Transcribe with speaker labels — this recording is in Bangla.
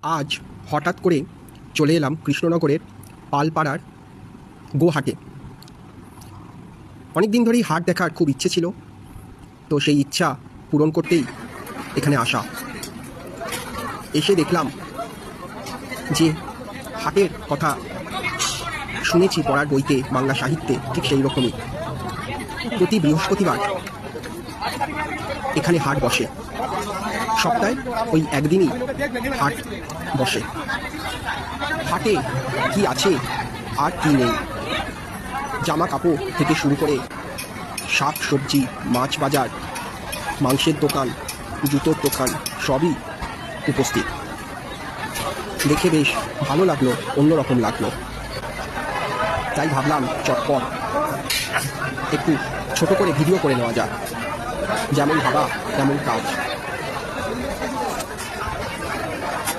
Speaker 1: আজ হঠাৎ করে চলে এলাম কৃষ্ণনগরের পালপাড়ার গোহাটে। অনেক দিন ধরেই হাট দেখার খুব ইচ্ছে ছিল, তো সেই ইচ্ছা পূরণ করতেই এখানে আসা। এসে দেখলাম যে হাটের কথা শুনেছি পড়ার বইতে, বাংলা সাহিত্যে, ঠিক সেই রকমই প্রতি বৃহস্পতিবার এখানে হাট বসে। সপ্তাহে ওই একদিনই হাট বসে। হাটে কি আছে আর কি নেই, জামা কাপড় থেকে শুরু করে শাক সবজি, মাছ বাজার, মাংসের দোকান, জুতোর দোকান সবই উপস্থিত। দেখে বেশ ভালো লাগলো, অন্যরকম লাগলো। তাই ভাবলাম চটপট একটু ছোট করে ভিডিও করে নেওয়া যাক। যেমন ভাবা তেমন কাজ।